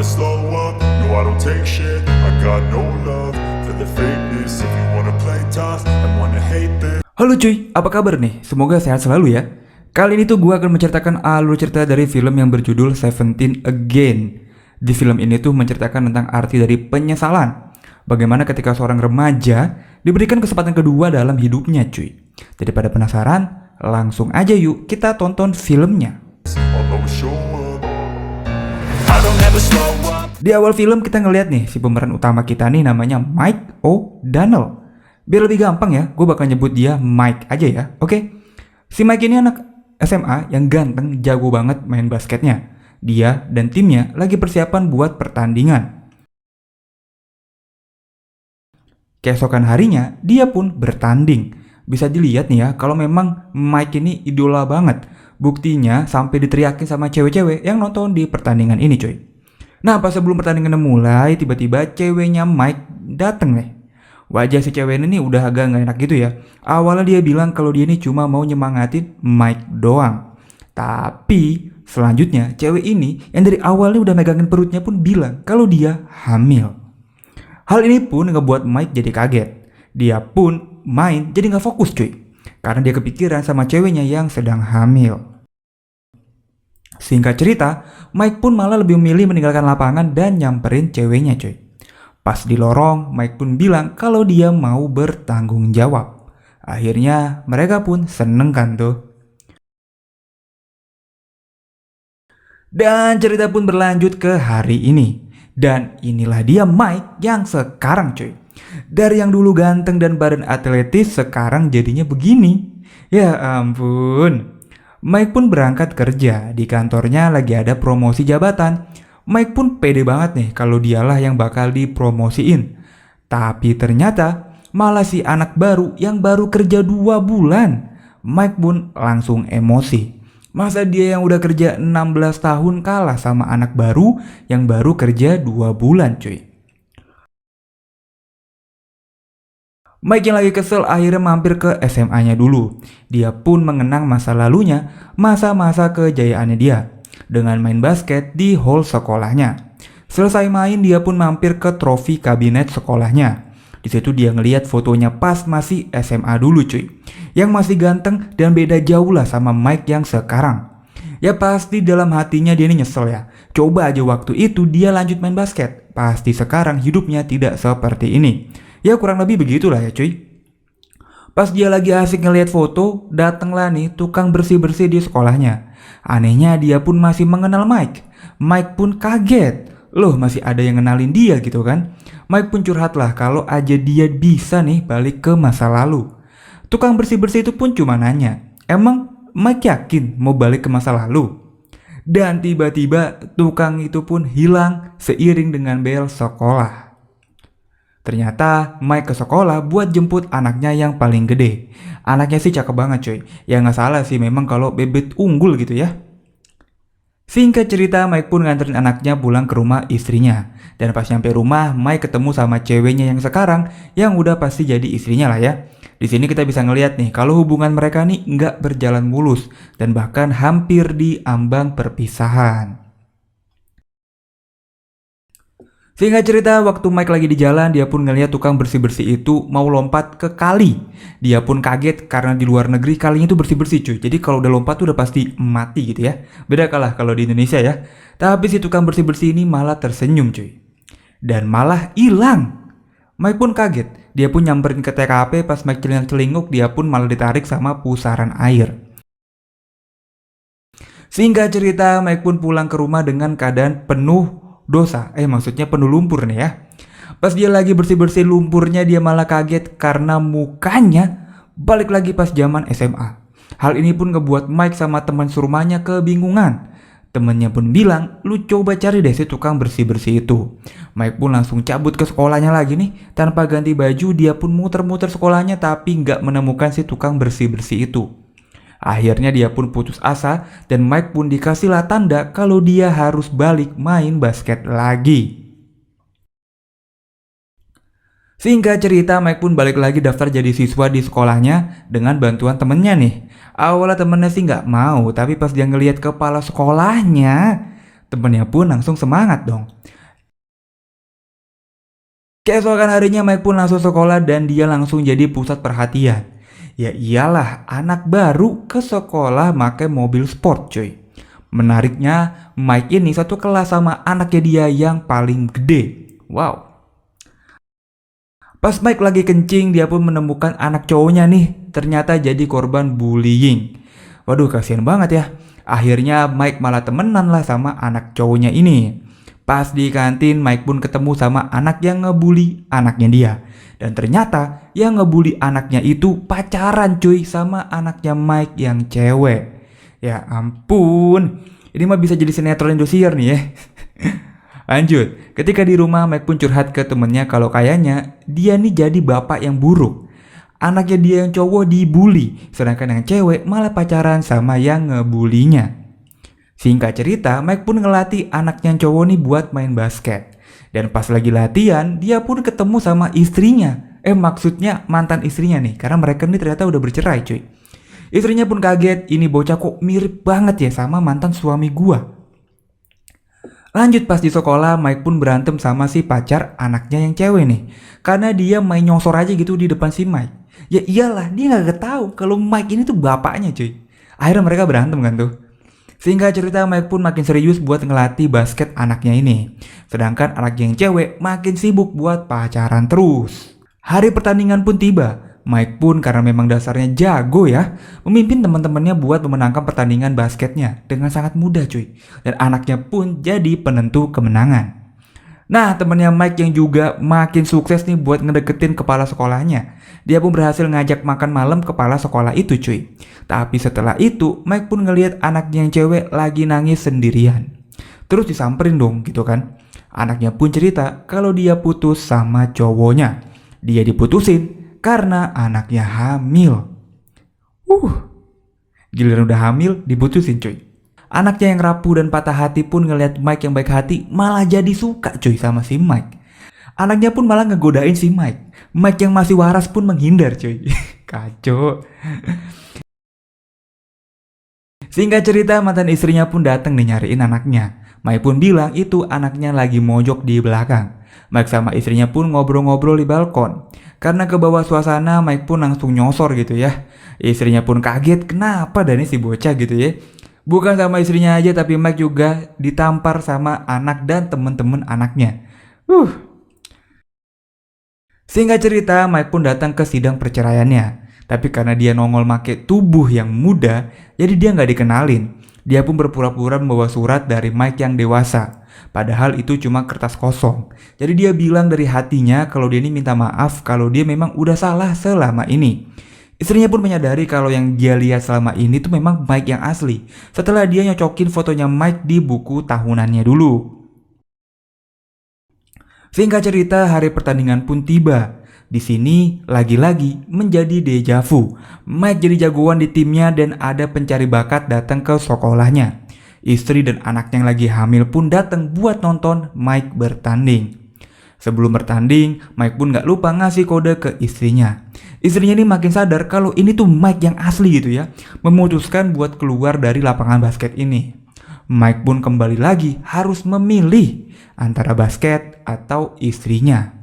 never slow up, no I don't take shit. I got no love for the fakeness. If you wanna play tough and wanna hate this. Halo cuy, apa kabar nih? Semoga sehat selalu ya. Kali ini tuh gue akan menceritakan alur cerita dari film yang berjudul Seventeen Again. Di film ini tuh menceritakan tentang arti dari penyesalan. Bagaimana ketika seorang remaja diberikan kesempatan kedua dalam hidupnya cuy. Daripada penasaran, langsung aja yuk kita tonton filmnya. Although show up, I don't ever slow up. Di awal film kita ngeliat nih si pemeran utama kita nih namanya Mike O'Donnell. Biar lebih gampang ya, gue bakal nyebut dia Mike aja ya, oke? Si Mike ini anak SMA yang ganteng, jago banget main basketnya. Dia dan timnya lagi persiapan buat pertandingan. Keesokan harinya, dia pun bertanding. Bisa dilihat nih ya, kalau memang Mike ini idola banget. Buktinya sampai diteriakin sama cewek-cewek yang nonton di pertandingan ini cuy. Nah pas sebelum pertandingan mulai, tiba-tiba ceweknya Mike dateng nih. Wajah si cewek ini udah agak gak enak gitu ya. Awalnya dia bilang kalau dia ini cuma mau nyemangatin Mike doang. Tapi selanjutnya cewek ini yang dari awalnya udah megangin perutnya pun bilang kalau dia hamil. Hal ini pun ngebuat Mike jadi kaget. Dia pun main jadi gak fokus cuy. Karena dia kepikiran sama ceweknya yang sedang hamil. Singkat cerita, Mike pun malah lebih memilih meninggalkan lapangan dan nyamperin ceweknya cuy. Pas di lorong, Mike pun bilang kalau dia mau bertanggung jawab. Akhirnya mereka pun seneng kan tuh. Dan cerita pun berlanjut ke hari ini. Dan inilah dia Mike yang sekarang cuy. Dari yang dulu ganteng dan badan atletis, sekarang jadinya begini. Ya ampun. Mike pun berangkat kerja. Di kantornya lagi ada promosi jabatan. Mike pun pede banget nih kalau dialah yang bakal dipromosiin. Tapi ternyata malah si anak baru yang baru kerja 2 bulan. Mike pun langsung emosi. Masa dia yang udah kerja 16 tahun kalah sama anak baru yang baru kerja 2 bulan cuy. Mike yang lagi kesel akhirnya mampir ke SMA-nya dulu. Dia pun mengenang masa lalunya, masa-masa kejayaannya dia, dengan main basket di hall sekolahnya. Selesai main dia pun mampir ke trofi kabinet sekolahnya. Di situ dia ngeliat fotonya pas masih SMA dulu cuy. Yang masih ganteng dan beda jauh lah sama Mike yang sekarang. Ya pasti dalam hatinya dia ini nyesel ya. Coba aja waktu itu dia lanjut main basket. Pasti sekarang hidupnya tidak seperti ini. Ya kurang lebih begitulah ya cuy. Pas dia lagi asik ngeliat foto, datanglah nih tukang bersih-bersih di sekolahnya. Anehnya dia pun masih mengenal Mike. Mike pun kaget. Loh masih ada yang kenalin dia gitu kan. Mike pun curhat lah kalau aja dia bisa nih balik ke masa lalu. Tukang bersih-bersih itu pun cuma nanya, emang Mike yakin mau balik ke masa lalu? Dan tiba-tiba tukang itu pun hilang seiring dengan bel sekolah. Ternyata Mike ke sekolah buat jemput anaknya yang paling gede. Anaknya sih cakep banget cuy. Ya gak salah sih memang kalau bebek unggul gitu ya. Singkat cerita Mike pun nganterin anaknya pulang ke rumah istrinya. Dan pas nyampe rumah Mike ketemu sama ceweknya yang sekarang yang udah pasti jadi istrinya lah ya. Di sini kita bisa ngeliat nih kalau hubungan mereka nih nggak berjalan mulus dan bahkan hampir di ambang perpisahan. Singkat cerita, waktu Mike lagi di jalan, dia pun ngeliat tukang bersih-bersih itu mau lompat ke kali. Dia pun kaget karena di luar negeri kalinya itu bersih-bersih cuy. Jadi kalau udah lompat tuh udah pasti mati gitu ya. Beda kalah kalau di Indonesia ya. Tapi si tukang bersih-bersih ini malah tersenyum cuy. Dan malah hilang. Mike pun kaget. Dia pun nyamperin ke TKP, pas Mike celingak-celinguk dia pun malah ditarik sama pusaran air. Singkat cerita, Mike pun pulang ke rumah dengan keadaan penuh dosa, maksudnya penuh lumpur nih ya. Pas dia lagi bersih-bersih lumpurnya dia malah kaget karena mukanya balik lagi pas zaman SMA. Hal ini pun ngebuat Mike sama teman serumahnya kebingungan. Temennya pun bilang, lu coba cari deh si tukang bersih-bersih itu. Mike pun langsung cabut ke sekolahnya lagi nih. Tanpa ganti baju dia pun muter-muter sekolahnya tapi nggak menemukan si tukang bersih-bersih itu. Akhirnya dia pun putus asa dan Mike pun dikasihlah tanda kalau dia harus balik main basket lagi. Singkat cerita, Mike pun balik lagi daftar jadi siswa di sekolahnya dengan bantuan temennya nih. Awalnya temennya sih nggak mau, tapi pas dia ngelihat kepala sekolahnya, Temennya pun langsung semangat dong. Keesokan harinya Mike pun langsung sekolah dan dia langsung jadi pusat perhatian. Ya iyalah, anak baru ke sekolah pakai mobil sport cuy. Menariknya, Mike ini satu kelas sama anaknya dia yang paling gede. Wow. Pas Mike lagi kencing, dia pun menemukan anak cowoknya nih. Ternyata jadi korban bullying. Waduh, kasihan banget ya. Akhirnya Mike malah temenan lah sama anak cowoknya ini. Pas di kantin, Mike pun ketemu sama anak yang ngebully anaknya dia. Dan ternyata yang ngebully anaknya itu pacaran cuy sama anaknya Mike yang cewek. Ya ampun, ini mah bisa jadi sinetron Indosiar nih ya. Lanjut, ketika di rumah Mike pun curhat ke temennya kalau kayaknya dia nih jadi bapak yang buruk. Anaknya dia yang cowok dibully, sedangkan yang cewek malah pacaran sama yang ngebulinya. Singkat cerita, Mike pun ngelatih anaknya yang cowok nih buat main basket. Dan pas lagi latihan, dia pun ketemu sama istrinya. Maksudnya mantan istrinya nih, karena mereka nih ternyata udah bercerai cuy. Istrinya pun kaget, ini bocah kok mirip banget ya sama mantan suami gua. Lanjut pas di sekolah, Mike pun berantem sama si pacar anaknya yang cewek nih. Karena dia main nyosor aja gitu di depan si Mike. Ya iyalah, dia gak tahu kalau Mike ini tuh bapaknya cuy. Akhirnya mereka berantem kan tuh. Singkat cerita, Mike pun makin serius buat ngelatih basket anaknya ini. Sedangkan anaknya yang cewek makin sibuk buat pacaran terus. Hari pertandingan pun tiba. Mike pun karena memang dasarnya jago ya, memimpin teman-temannya buat memenangkan pertandingan basketnya dengan sangat mudah cuy. Dan anaknya pun jadi penentu kemenangan. Nah, temannya Mike yang juga makin sukses nih buat ngedeketin kepala sekolahnya. Dia pun berhasil ngajak makan malam kepala sekolah itu cuy. Tapi setelah itu, Mike pun ngelihat anaknya yang cewek lagi nangis sendirian. Terus disamperin dong gitu kan. Anaknya pun cerita kalau dia putus sama cowoknya. Dia diputusin karena anaknya hamil. Giliran udah hamil diputusin cuy. Anaknya yang rapuh dan patah hati pun ngelihat Mike yang baik hati malah jadi suka cuy sama si Mike. Anaknya pun malah ngegodain si Mike. Mike yang masih waras pun menghindar cuy. Kacau. Singkat cerita, mantan istrinya pun datang nih nyariin anaknya. Mike pun bilang itu anaknya lagi mojok di belakang. Mike sama istrinya pun ngobrol-ngobrol di balkon. Karena ke bawah suasana, Mike pun langsung nyosor gitu ya. Istrinya pun kaget kenapa Dani si bocah gitu ya. Bukan sama istrinya aja, tapi Mike juga ditampar sama anak dan temen-temen anaknya. Singkat cerita, Mike pun datang ke sidang perceraiannya. Tapi karena dia nongol make tubuh yang muda, jadi dia nggak dikenalin. Dia pun berpura-pura membawa surat dari Mike yang dewasa. Padahal itu cuma kertas kosong. Jadi dia bilang dari hatinya kalau dia ini minta maaf kalau dia memang udah salah selama ini. Istrinya pun menyadari kalau yang dia lihat selama ini tuh memang Mike yang asli. Setelah dia nyocokin fotonya Mike di buku tahunannya dulu. Singkat cerita, hari pertandingan pun tiba. Di sini lagi-lagi menjadi deja vu. Mike jadi jagoan di timnya dan ada pencari bakat datang ke sekolahnya. Istri dan anaknya yang lagi hamil pun datang buat nonton Mike bertanding. Sebelum bertanding, Mike pun gak lupa ngasih kode ke istrinya. Istrinya ini makin sadar kalau ini tuh Mike yang asli gitu ya. Memutuskan buat keluar dari lapangan basket ini. Mike pun kembali lagi harus memilih antara basket atau istrinya.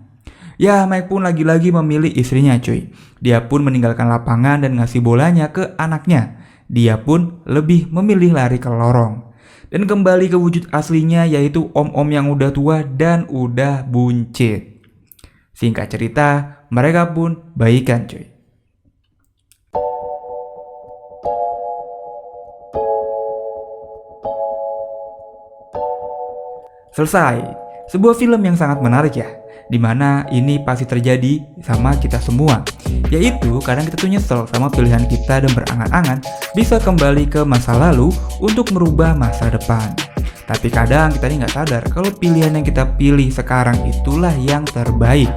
Ya, Mike pun lagi-lagi memilih istrinya cuy. Dia pun meninggalkan lapangan dan ngasih bolanya ke anaknya. Dia pun lebih memilih lari ke lorong. Dan kembali ke wujud aslinya, yaitu om-om yang udah tua dan udah buncit. Singkat cerita, mereka pun baikan cuy. Selesai. Sebuah film yang sangat menarik ya, dimana ini pasti terjadi sama kita semua. Yaitu kadang kita tuh nyesel sama pilihan kita dan berangan-angan bisa kembali ke masa lalu untuk merubah masa depan. Tapi kadang kita ini gak sadar kalau pilihan yang kita pilih sekarang itulah yang terbaik.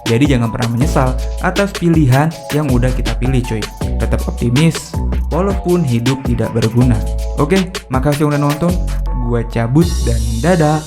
Jadi jangan pernah menyesal atas pilihan yang udah kita pilih cuy. Tetap optimis walaupun hidup tidak berguna. Oke, makasih udah nonton. Gua cabut dan dadah.